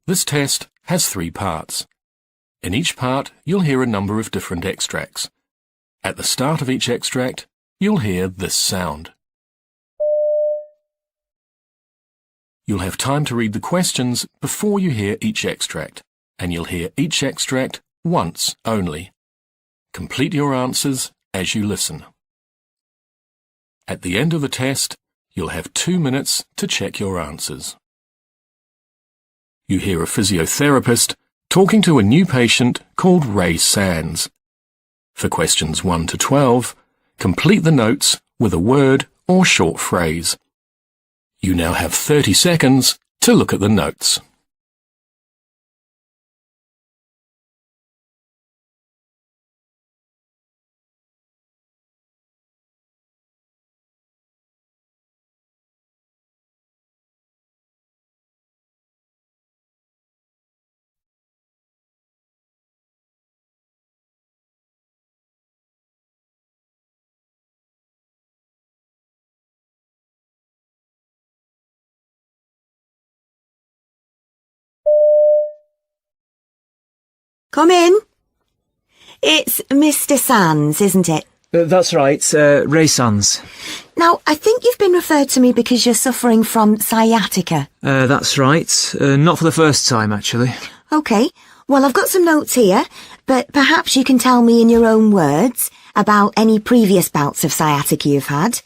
This test has 3 parts. In each part, you'll hear a number of different extracts. At the start of each extract, you'll hear this sound. You'll have time to read the questions before you hear each extract, and you'll hear each extract once only. Complete your answers as you listen. At the end of the test, you'll have 2 minutes to check your answers. You hear a physiotherapist talking to a new patient called Ray Sands. For questions 1 to 12, complete the notes with a word or short phrase. You now have 30 seconds to look at the notes. Come in. It's Mr. Sands, isn't it? That's right, Ray Sands. Now, I think you've been referred to me because you're suffering from sciatica. That's right. Not for the first time, actually. OK. Well, I've got some notes here, but perhaps you can tell me in your own words about any previous bouts of sciatica you've had,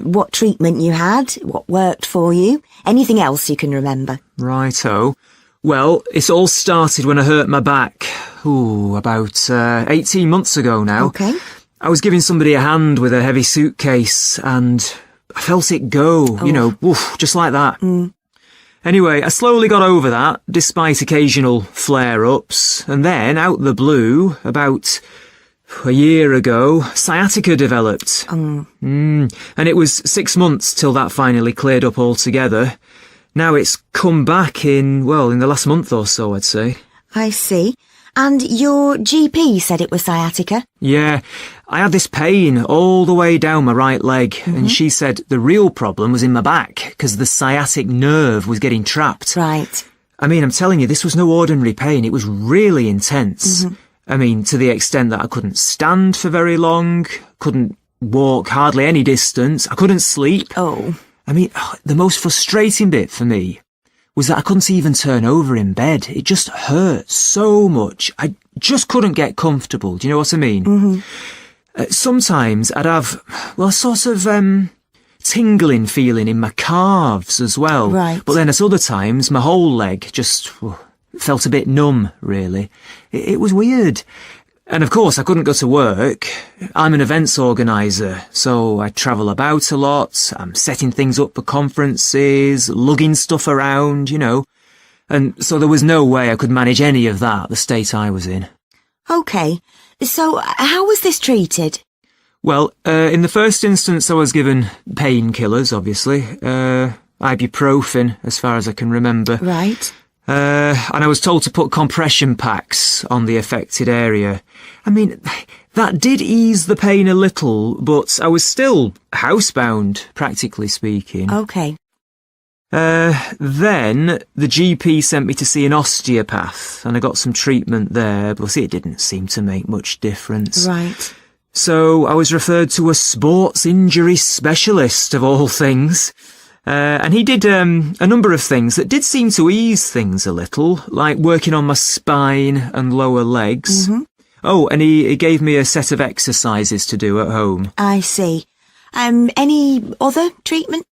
what treatment you had, what worked for you, anything else you can remember. Righto. Well, it all started when I hurt my back, about 18 months ago now. OK. I was giving somebody a hand with a heavy suitcase and I felt it go, just like that. Anyway, I slowly got over that, despite occasional flare-ups, and then, out the blue, about a year ago, sciatica developed. And it was 6 months till that finally cleared up altogether. Now it's come back in the last month or so, I'd say. I see. And your GP said it was sciatica? Yeah, I had this pain all the way down my right leg, and she said the real problem was in my back, because the sciatic nerve was getting trapped. Right. I mean, I'm telling you, this was no ordinary pain. It was really intense. I mean, to the extent that I couldn't stand for very long, couldn't walk hardly any distance, I couldn't sleep. Oh. I mean, the most frustrating bit for me was that I couldn't even turn over in bed. It just hurt so much. I just couldn't get comfortable. Do you know what I mean? Sometimes I'd have, a sort of tingling feeling in my calves as well. Right. But then at other times, my whole leg just felt a bit numb, really. It was weird. And of course, I couldn't go to work. I'm an events organiser, so I travel about a lot. I'm setting things up for conferences, lugging stuff around, And so there was no way I could manage any of that, the state I was in. OK. So how was this treated? Well, in the first instance, I was given painkillers, obviously. Ibuprofen, as far as I can remember. Right. And I was told to put compression packs on the affected area. I mean, that did ease the pain a little, but I was still housebound, practically speaking. OK. Then the GP sent me to see an osteopath, and I got some treatment there, but it didn't seem to make much difference. Right. So I was referred to a sports injury specialist, of all things. And he did a number of things that did seem to ease things a little, like working on my spine and lower legs. Oh, and he gave me a set of exercises to do at home. I see. Any other treatment?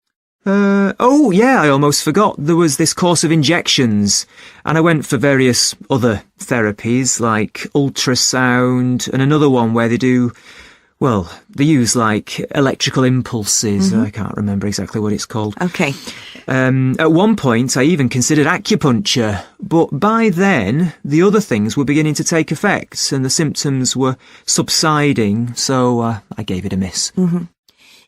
Oh, yeah, I almost forgot. There was this course of injections, and I went for various other therapies, like ultrasound, and another one where they do... they use, electrical impulses. I can't remember exactly what it's called. OK. At one point, I even considered acupuncture, but by then, the other things were beginning to take effect, and the symptoms were subsiding, so I gave it a miss.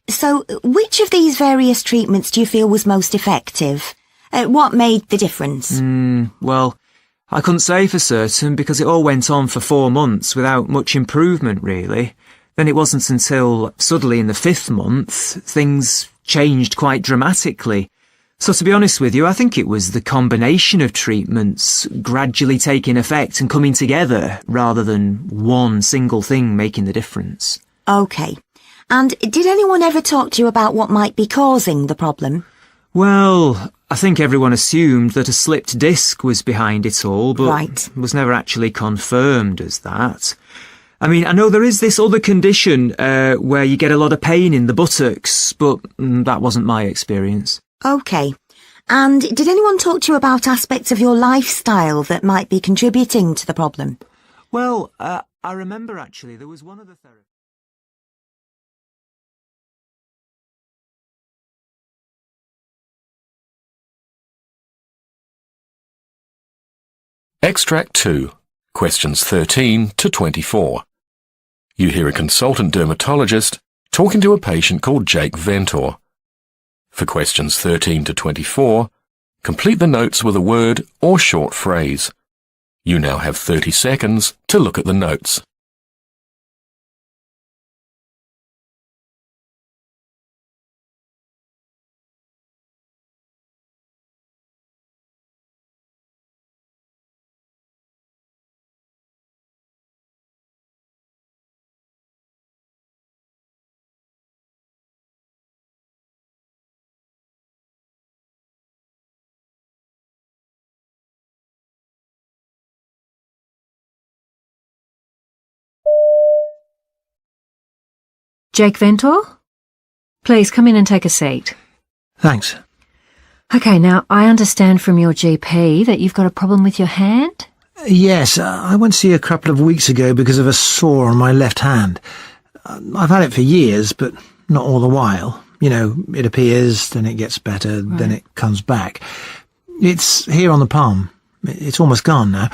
So, which of these various treatments do you feel was most effective? What made the difference? I couldn't say for certain, because it all went on for 4 months without much improvement, really. Then it wasn't until, suddenly in the 5th month, things changed quite dramatically. So to be honest with you, I think it was the combination of treatments gradually taking effect and coming together rather than one single thing making the difference. OK. And did anyone ever talk to you about what might be causing the problem? Well, I think everyone assumed that a slipped disc was behind it all, but Right. was never actually confirmed as that. I mean, I know there is this other condition where you get a lot of pain in the buttocks, but that wasn't my experience. OK. And did anyone talk to you about aspects of your lifestyle that might be contributing to the problem? Well, I remember actually there was one of the therapists. Extract 2, questions 13 to 24. You hear a consultant dermatologist talking to a patient called Jake Ventor. For questions 13 to 24, complete the notes with a word or short phrase. You now have 30 seconds to look at the notes. Jake Ventor? Please come in and take a seat. Thanks. OK, now, I understand from your GP that you've got a problem with your hand? Yes, I went to see a couple of weeks ago because of a sore on my left hand. I've had it for years, but not all the while. You know, it appears, then it gets better, then it comes back. It's here on the palm. It's almost gone now.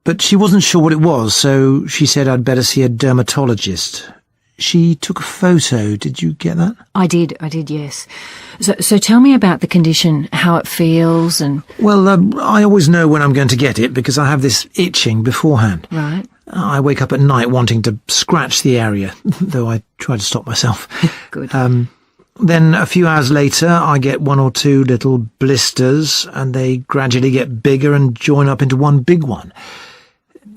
But she wasn't sure what it was, so she said I'd better see a dermatologist. She took a photo. Did you get that? I did, yes. So tell me about the condition, how it feels and... Well, I always know when I'm going to get it because I have this itching beforehand. Right. I wake up at night wanting to scratch the area, though I try to stop myself. Good. Then a few hours later, I get one or two little blisters, and they gradually get bigger and join up into one big one.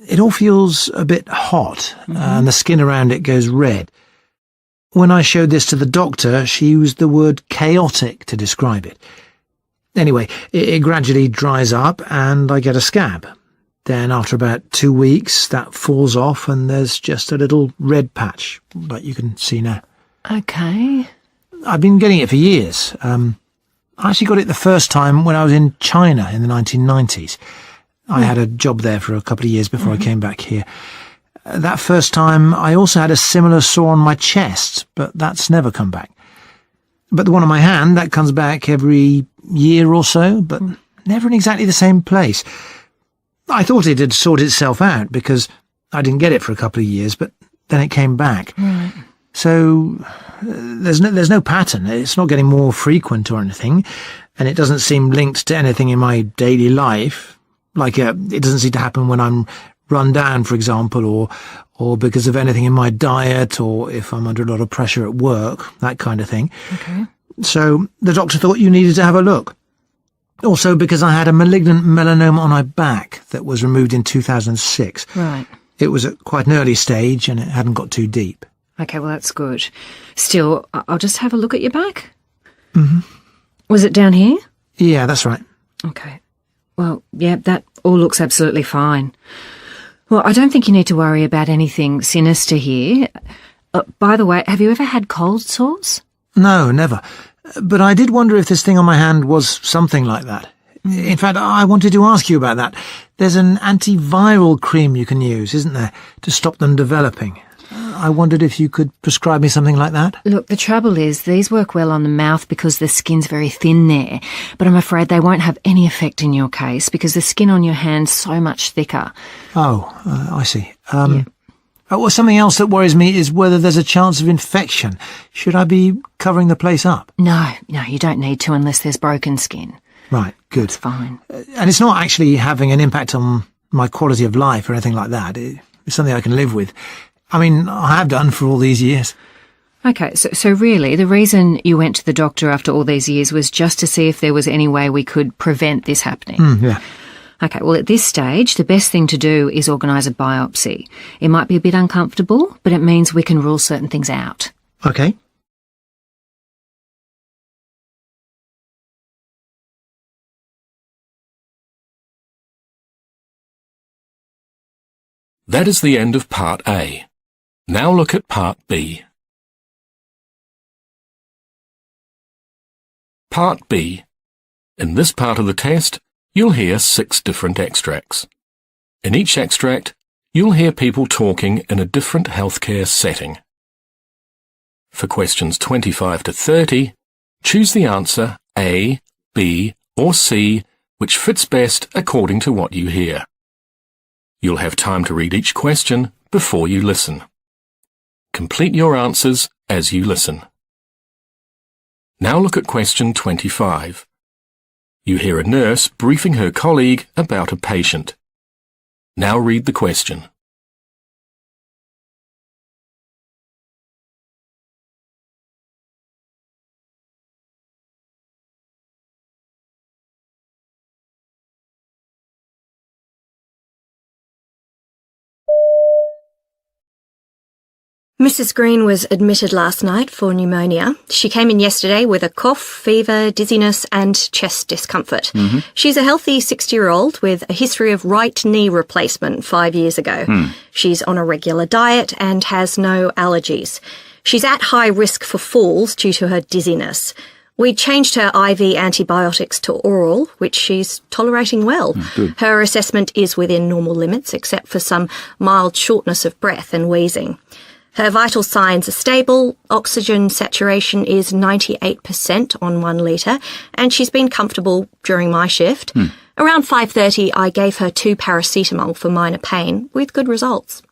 It all feels a bit hot, and the skin around it goes red. When I showed this to the doctor, she used the word chaotic to describe it. Anyway, it gradually dries up, and I get a scab. Then after about 2 weeks, that falls off, and there's just a little red patch, like you can see now. OK. I've been getting it for years. I actually got it the first time when I was in China in the 1990s. I had a job there for a couple of years before I came back here. That first time, I also had a similar sore on my chest, but that's never come back. But the one on my hand, that comes back every year or so, but never in exactly the same place. I thought it had sorted itself out because I didn't get it for a couple of years, but then it came back. Right. So there's no pattern. It's not getting more frequent or anything, and it doesn't seem linked to anything in my daily life. Like, it doesn't seem to happen when I'm run down, for example, or because of anything in my diet, or if I'm under a lot of pressure at work, that kind of thing. OK. So the doctor thought you needed to have a look. Also because I had a malignant melanoma on my back that was removed in 2006. Right. It was at quite an early stage and it hadn't got too deep. OK, well, that's good. Still, I'll just have a look at your back. Was it down here? Yeah, that's right. OK. Well, yeah, that all looks absolutely fine. Well, I don't think you need to worry about anything sinister here. By the way, have you ever had cold sores? No, never. But I did wonder if this thing on my hand was something like that. In fact, I wanted to ask you about that. There's an antiviral cream you can use, isn't there, to stop them developing? I wondered if you could prescribe me something like that. Look, the trouble is these work well on the mouth because the skin's very thin there, but I'm afraid they won't have any effect in your case because the skin on your hand's so much thicker. Oh, I see. Well, something else that worries me is whether there's a chance of infection. Should I be covering the place up? No, you don't need to unless there's broken skin. Right, good. It's fine. And it's not actually having an impact on my quality of life or anything like that. It's something I can live with. I mean, I have done for all these years. Okay, so really, the reason you went to the doctor after all these years was just to see if there was any way we could prevent this happening? Yeah. Okay, well, at this stage, the best thing to do is organise a biopsy. It might be a bit uncomfortable, but it means we can rule certain things out. Okay. That is the end of Part A. Now look at Part B. Part B. In this part of the test, you'll hear 6 different extracts. In each extract, you'll hear people talking in a different healthcare setting. For questions 25 to 30, choose the answer A, B, or C, which fits best according to what you hear. You'll have time to read each question before you listen. Complete your answers as you listen. Now look at question 25. You hear a nurse briefing her colleague about a patient. Now read the question. Mrs. Green was admitted last night for pneumonia. She came in yesterday with a cough, fever, dizziness and chest discomfort. She's a healthy 60-year-old with a history of right knee replacement 5 years ago. She's on a regular diet and has no allergies. She's at high risk for falls due to her dizziness. We changed her IV antibiotics to oral, which she's tolerating well. Her assessment is within normal limits, except for some mild shortness of breath and wheezing. Her vital signs are stable, oxygen saturation is 98% on 1 litre, and she's been comfortable during my shift. Around 5:30, I gave her 2 paracetamol for minor pain, with good results.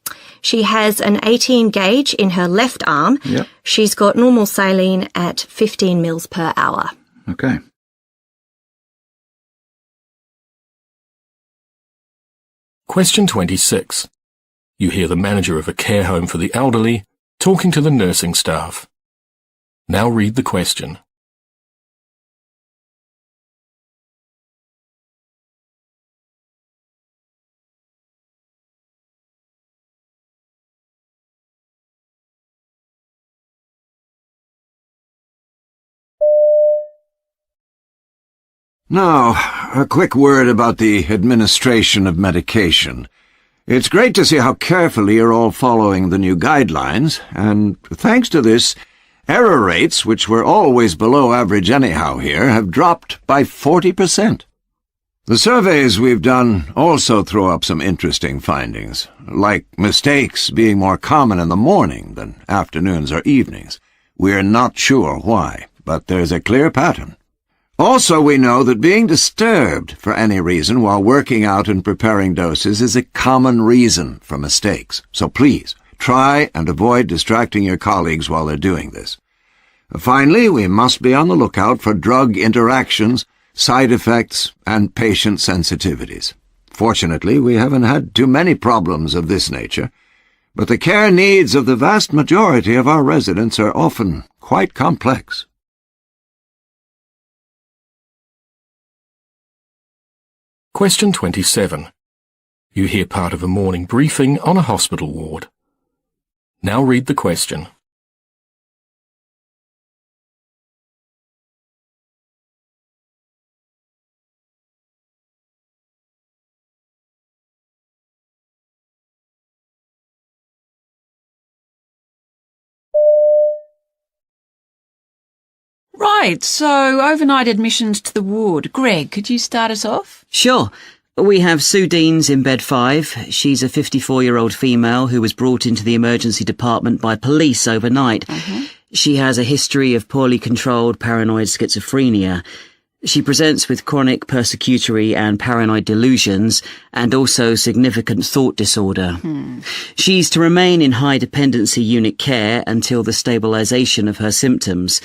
She has an 18 gauge in her left arm. She's got normal saline at 15 mils per hour. Okay. Question 26. You hear the manager of a care home for the elderly talking to the nursing staff. Now read the question. Now, a quick word about the administration of medication. It's great to see how carefully you're all following the new guidelines, and thanks to this, error rates, which were always below average anyhow here, have dropped by 40%. The surveys we've done also throw up some interesting findings, like mistakes being more common in the morning than afternoons or evenings. We're not sure why, but there's a clear pattern. Also, we know that being disturbed for any reason while working out and preparing doses is a common reason for mistakes. So please, try and avoid distracting your colleagues while they're doing this. Finally, we must be on the lookout for drug interactions, side effects, and patient sensitivities. Fortunately, we haven't had too many problems of this nature, but the care needs of the vast majority of our residents are often quite complex. Question 27. You hear part of a morning briefing on a hospital ward. Now read the question. Right, so overnight admissions to the ward. Greg, could you start us off? Sure. We have Sue Deans in bed 5. She's a 54-year-old female who was brought into the emergency department by police overnight. She has a history of poorly controlled paranoid schizophrenia. She presents with chronic persecutory and paranoid delusions and also significant thought disorder. She's to remain in high dependency unit care until the stabilisation of her symptoms.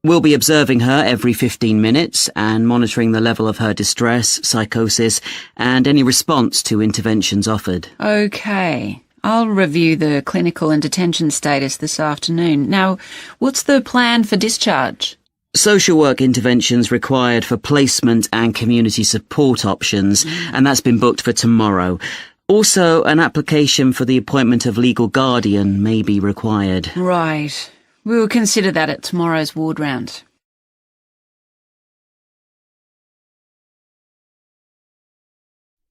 We'll be observing her every 15 minutes and monitoring the level of her distress, psychosis, and any response to interventions offered. Okay. I'll review the clinical and detention status this afternoon. Now, what's the plan for discharge? Social work interventions required for placement and community support options, and that's been booked for tomorrow. Also, an application for the appointment of legal guardian may be required. Right. We'll consider that at tomorrow's ward round.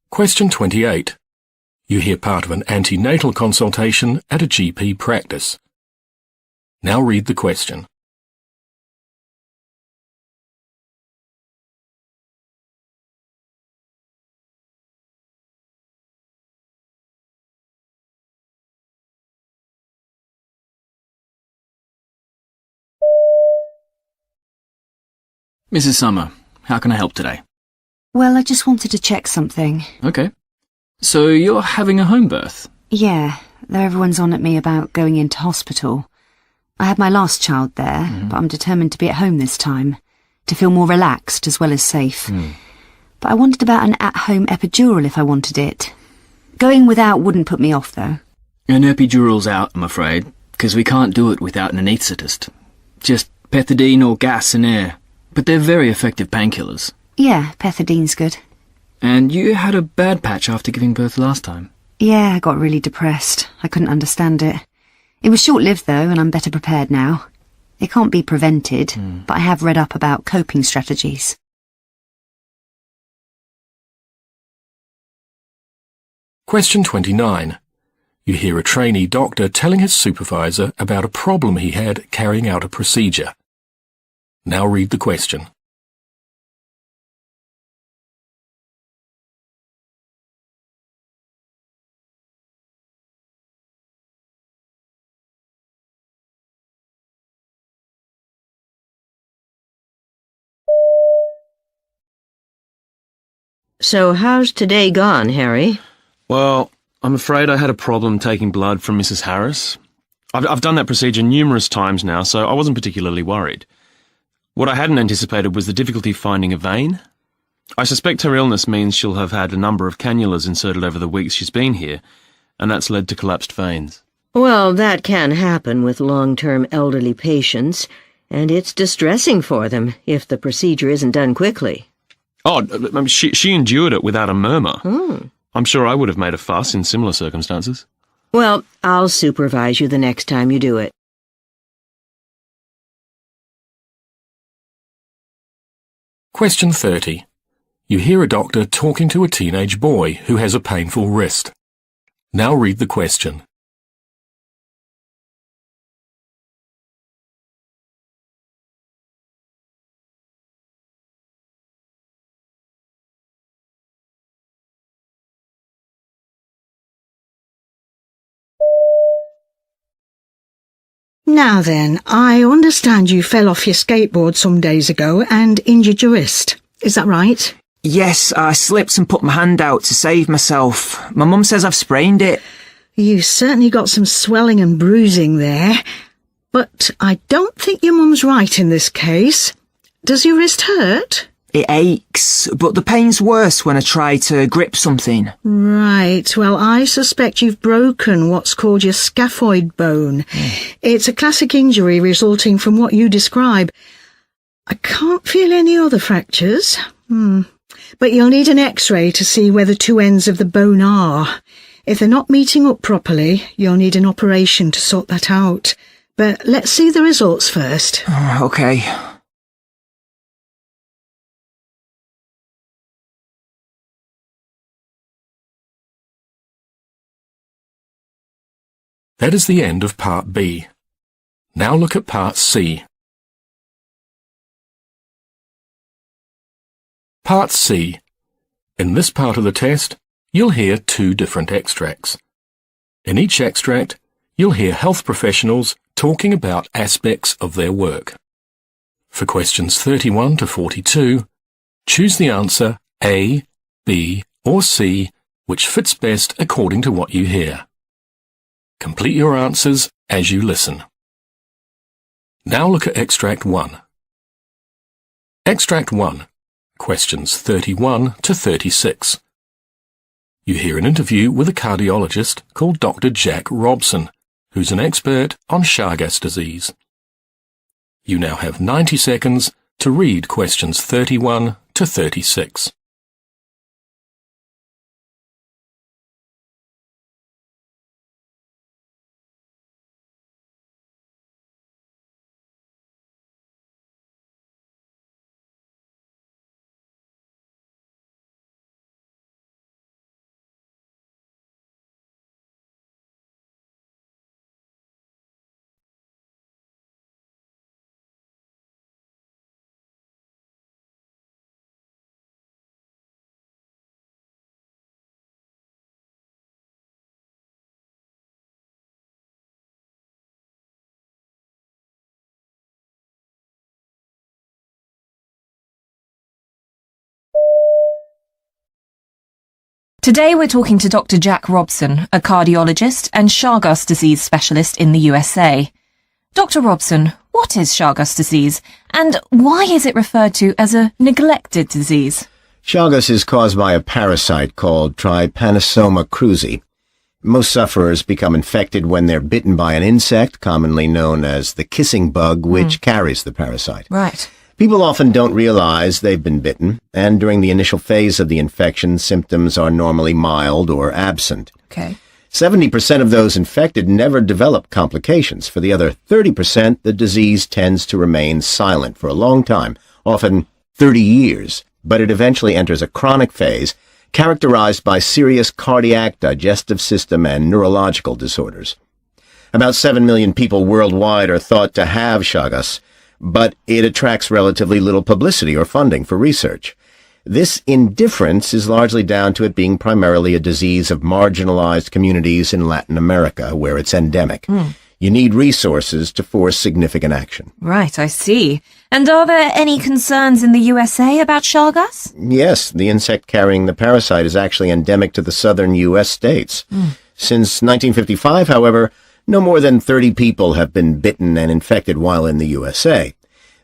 Question 28. You hear part of an antenatal consultation at a GP practice. Now read the question. Mrs. Summer, how can I help today? Well, I just wanted to check something. Okay. So you're having a home birth? Yeah, though everyone's on at me about going into hospital. I had my last child there, but I'm determined to be at home this time, to feel more relaxed as well as safe. But I wondered about an at-home epidural if I wanted it. Going without wouldn't put me off, though. An epidural's out, I'm afraid, because we can't do it without an anaesthetist. Just pethidine or gas and air. But they're very effective painkillers. Yeah, pethadine's good. And you had a bad patch after giving birth last time. Yeah, I got really depressed. I couldn't understand it. It was short-lived, though, and I'm better prepared now. It can't be prevented, but I have read up about coping strategies. Question 29. You hear a trainee doctor telling his supervisor about a problem he had carrying out a procedure. Now read the question. So how's today gone, Harry? Well, I'm afraid I had a problem taking blood from Mrs. Harris. I've done that procedure numerous times now, so I wasn't particularly worried. What I hadn't anticipated was the difficulty finding a vein. I suspect her illness means she'll have had a number of cannulas inserted over the weeks she's been here, and that's led to collapsed veins. Well, that can happen with long-term elderly patients, and it's distressing for them if the procedure isn't done quickly. Oh, she endured it without a murmur. I'm sure I would have made a fuss in similar circumstances. Well, I'll supervise you the next time you do it. Question 30. You hear a doctor talking to a teenage boy who has a painful wrist. Now read the question. Now then, I understand you fell off your skateboard some days ago and injured your wrist. Is that right? Yes, I slipped and put my hand out to save myself. My mum says I've sprained it. You've certainly got some swelling and bruising there. But I don't think your mum's right in this case. Does your wrist hurt? It aches, but the pain's worse when I try to grip something. Right, well, I suspect you've broken what's called your scaphoid bone. It's a classic injury resulting from what you describe. I can't feel any other fractures. But you'll need an X-ray to see where the two ends of the bone are. If they're not meeting up properly, you'll need an operation to sort that out. But let's see the results first. OK. That is the end of Part B. Now look at Part C. Part C. In this part of the test, you'll hear two different extracts. In each extract, you'll hear health professionals talking about aspects of their work. For questions 31 to 42, choose the answer A, B, or C, which fits best according to what you hear. Complete your answers as you listen. Now look at Extract 1. Extract 1, questions 31 to 36. You hear an interview with a cardiologist called Dr. Jack Robson, who's an expert on Chagas disease. You now have 90 seconds to read questions 31 to 36. Today we're talking to Dr. Jack Robson, a cardiologist and Chagas disease specialist in the USA. Dr. Robson, what is Chagas disease, and why is it referred to as a neglected disease? Chagas is caused by a parasite called Trypanosoma cruzi. Most sufferers become infected when they're bitten by an insect, commonly known as the kissing bug, which carries the parasite. Right. People often don't realize they've been bitten, and during the initial phase of the infection, symptoms are normally mild or absent. Okay. 70% of those infected never develop complications. For the other 30%, the disease tends to remain silent for a long time, often 30 years, but it eventually enters a chronic phase characterized by serious cardiac, digestive system, and neurological disorders. About 7 million people worldwide are thought to have Chagas, but it attracts relatively little publicity or funding for research. This indifference is largely down to it being primarily a disease of marginalized communities in Latin America, where it's endemic. You need resources to force significant action. Right, I see. And are there any concerns in the USA about Chagas? Yes, the insect carrying the parasite is actually endemic to the southern U.S. states. Since 1955, however, no more than 30 people have been bitten and infected while in the USA.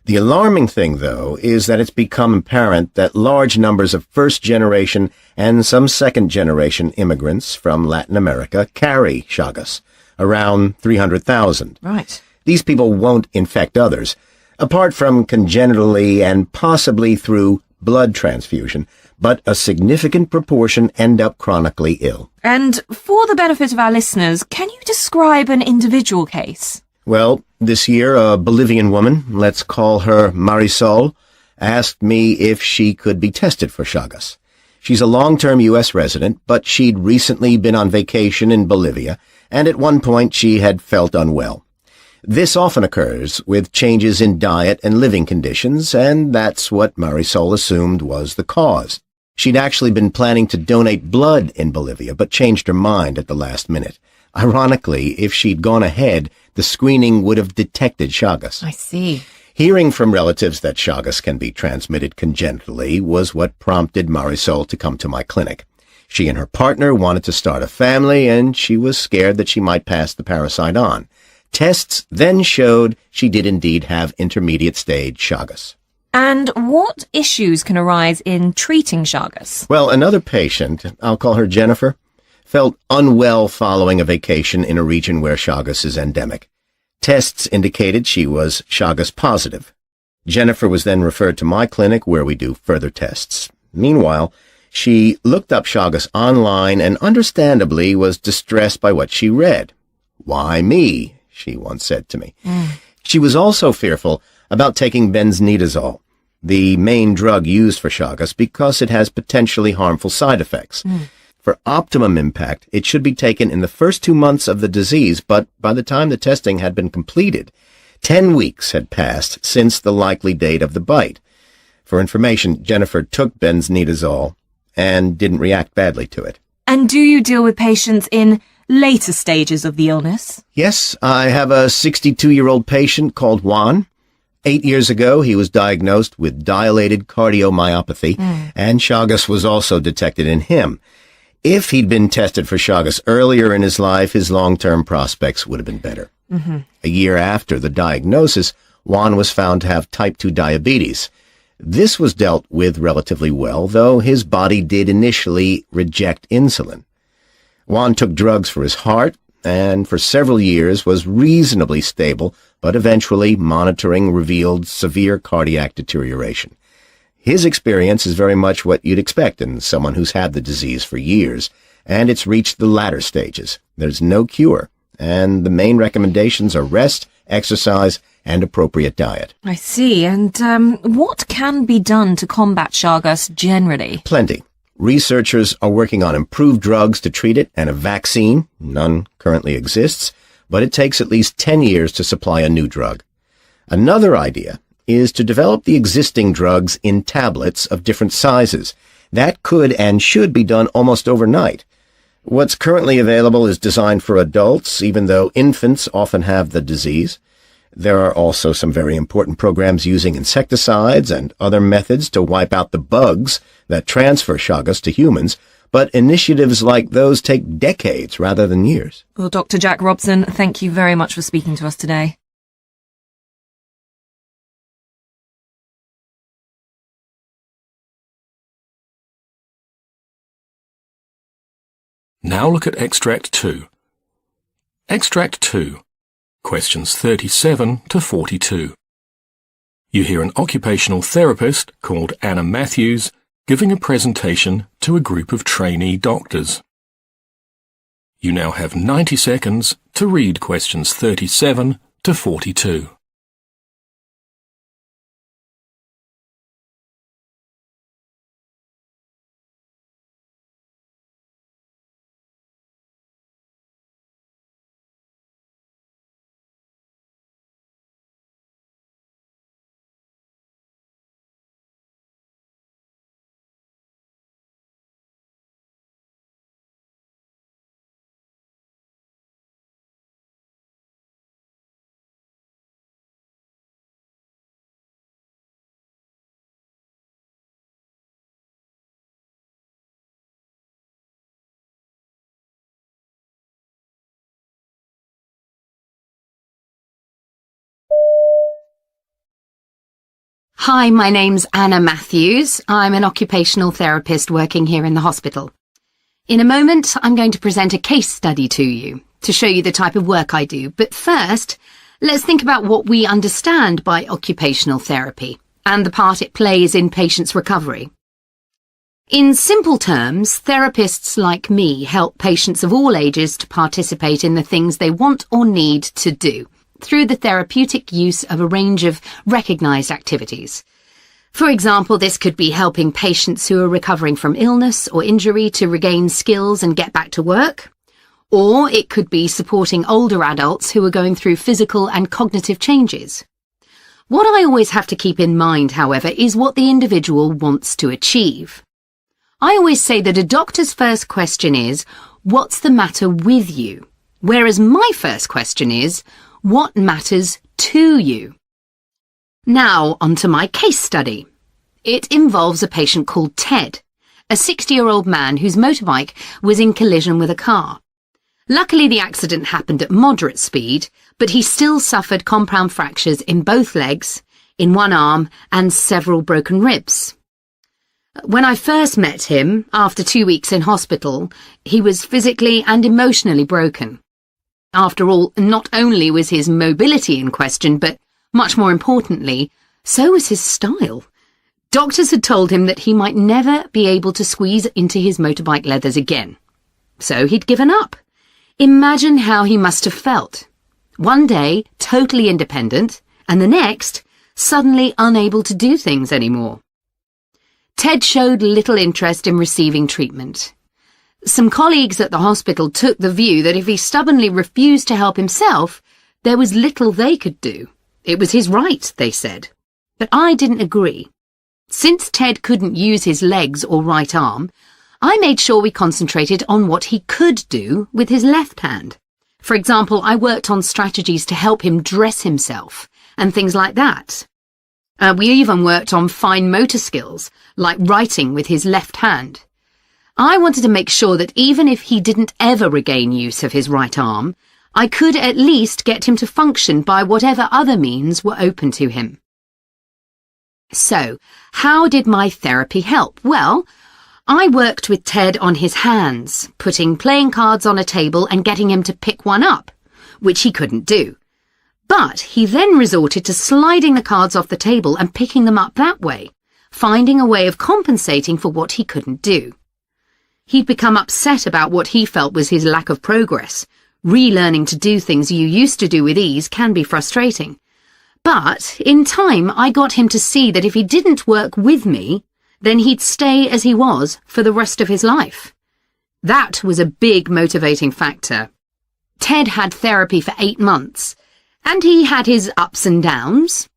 The alarming thing, though, is that it's become apparent that large numbers of first-generation and some second-generation immigrants from Latin America carry Chagas, around 300,000. Right. These people won't infect others, apart from congenitally and possibly through blood transfusion, but a significant proportion end up chronically ill. And for the benefit of our listeners, can you describe an individual case? Well, this year, a Bolivian woman, let's call her Marisol, asked me if she could be tested for Chagas. She's a long-term U.S. resident, but she'd recently been on vacation in Bolivia, and at one point she had felt unwell. This often occurs with changes in diet and living conditions, and that's what Marisol assumed was the cause. She'd actually been planning to donate blood in Bolivia, but changed her mind at the last minute. Ironically, if she'd gone ahead, the screening would have detected Chagas. I see. Hearing from relatives that Chagas can be transmitted congenitally was what prompted Marisol to come to my clinic. She and her partner wanted to start a family, and she was scared that she might pass the parasite on. Tests then showed she did indeed have intermediate-stage Chagas. And what issues can arise in treating Chagas? Well, another patient, I'll call her Jennifer, felt unwell following a vacation in a region where Chagas is endemic. Tests indicated she was Chagas positive. Jennifer was then referred to my clinic where we do further tests. Meanwhile, she looked up Chagas online and understandably was distressed by what she read. "Why me?" she once said to me. She was also fearful about taking benznidazole, the main drug used for Chagas, because it has potentially harmful side effects. For optimum impact, it should be taken in the first 2 months of the disease, but by the time the testing had been completed, 10 weeks had passed since the likely date of the bite. For information, Jennifer took benznidazole and didn't react badly to it. And do you deal with patients in later stages of the illness? Yes, I have a 62-year-old patient called Juan. 8 years ago, he was diagnosed with dilated cardiomyopathy, and Chagas was also detected in him. If he'd been tested for Chagas earlier in his life, his long-term prospects would have been better. A year after the diagnosis, Juan was found to have type 2 diabetes. This was dealt with relatively well, though his body did initially reject insulin. Juan took drugs for his heart, and for several years was reasonably stable, but eventually monitoring revealed severe cardiac deterioration. His experience is very much what you'd expect in someone who's had the disease for years, and it's reached the latter stages. There's no cure, and the main recommendations are rest, exercise, and appropriate diet. I see. And what can be done to combat Chagas generally? Plenty. Researchers are working on improved drugs to treat it and a vaccine. None currently exists, but it takes at least 10 years to supply a new drug. Another idea is to develop the existing drugs in tablets of different sizes. That could and should be done almost overnight. What's currently available is designed for adults, even though infants often have the disease. There are also some very important programs using insecticides and other methods to wipe out the bugs that transfer Chagas to humans, but initiatives like those take decades rather than years. Well, Dr. Jack Robson, thank you very much for speaking to us today. Now look at Extract 2. Extract 2. Questions 37 to 42. You hear an occupational therapist called Anna Matthews giving a presentation to a group of trainee doctors. You now have 90 seconds to read questions 37 to 42. Hi, my name's Anna Matthews. I'm an occupational therapist working here in the hospital. In a moment, I'm going to present a case study to you to show you the type of work I do. But first, let's think about what we understand by occupational therapy and the part it plays in patients' recovery. In simple terms, therapists like me help patients of all ages to participate in the things they want or need to do, through the therapeutic use of a range of recognised activities. For example, this could be helping patients who are recovering from illness or injury to regain skills and get back to work, or it could be supporting older adults who are going through physical and cognitive changes. What I always have to keep in mind, however, is what the individual wants to achieve. I always say that a doctor's first question is, what's the matter with you? Whereas my first question is, what matters to you? Now, onto my case study. It involves a patient called Ted, a 60-year-old man whose motorbike was in collision with a car. Luckily, the accident happened at moderate speed, but he still suffered compound fractures in both legs, in one arm, and several broken ribs. When I first met him, after 2 weeks in hospital, he was physically and emotionally broken. After all, not only was his mobility in question, but much more importantly, so was his style. Doctors had told him that he might never be able to squeeze into his motorbike leathers again. So he'd given up. Imagine how he must have felt. One day, totally independent, and the next, suddenly unable to do things anymore. Ted showed little interest in receiving treatment. Some colleagues at the hospital took the view that if he stubbornly refused to help himself, there was little they could do. It was his right, they said. But I didn't agree. Since Ted couldn't use his legs or right arm, I made sure we concentrated on what he could do with his left hand. For example, I worked on strategies to help him dress himself and things like that. We even worked on fine motor skills, like writing with his left hand. I wanted to make sure that even if he didn't ever regain use of his right arm, I could at least get him to function by whatever other means were open to him. So, how did my therapy help? Well, I worked with Ted on his hands, putting playing cards on a table and getting him to pick one up, which he couldn't do. But he then resorted to sliding the cards off the table and picking them up that way, finding a way of compensating for what he couldn't do. He'd become upset about what he felt was his lack of progress. Relearning to do things you used to do with ease can be frustrating. But in time, I got him to see that if he didn't work with me, then he'd stay as he was for the rest of his life. That was a big motivating factor. Ted had therapy for 8 months, and he had his ups and downs.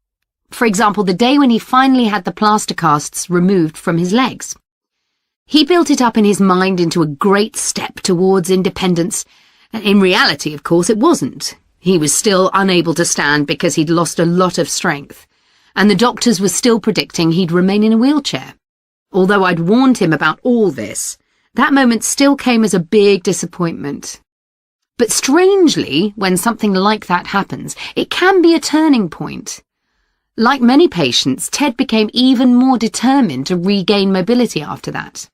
For example, the day when he finally had the plaster casts removed from his legs. He built it up in his mind into a great step towards independence. In reality, of course, it wasn't. He was still unable to stand because he'd lost a lot of strength, and the doctors were still predicting he'd remain in a wheelchair. Although I'd warned him about all this, that moment still came as a big disappointment. But strangely, when something like that happens, it can be a turning point. Like many patients, Ted became even more determined to regain mobility after that.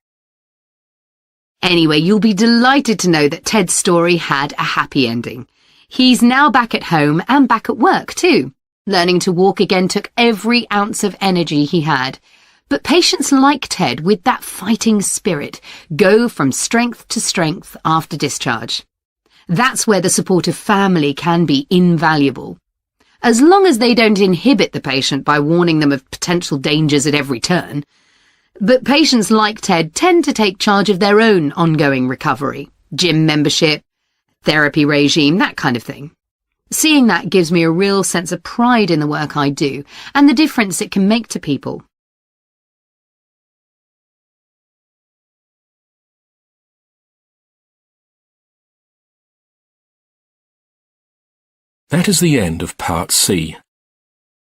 Anyway, you'll be delighted to know that Ted's story had a happy ending. He's now back at home and back at work too. Learning to walk again took every ounce of energy he had. But patients like Ted, with that fighting spirit, go from strength to strength after discharge. That's where the support of family can be invaluable. As long as they don't inhibit the patient by warning them of potential dangers at every turn. But patients like Ted tend to take charge of their own ongoing recovery, gym membership, therapy regime, that kind of thing. Seeing that gives me a real sense of pride in the work I do and the difference it can make to people. That is the end of Part C.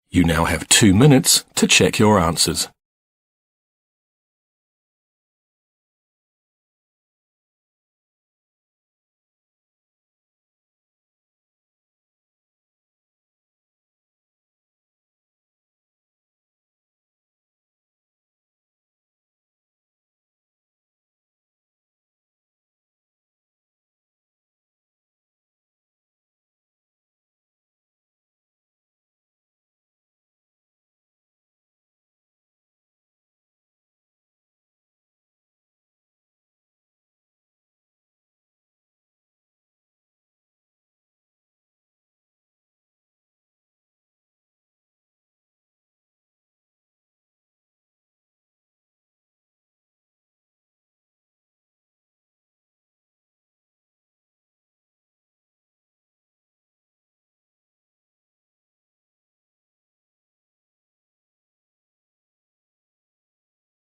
You now have 2 minutes to check your answers.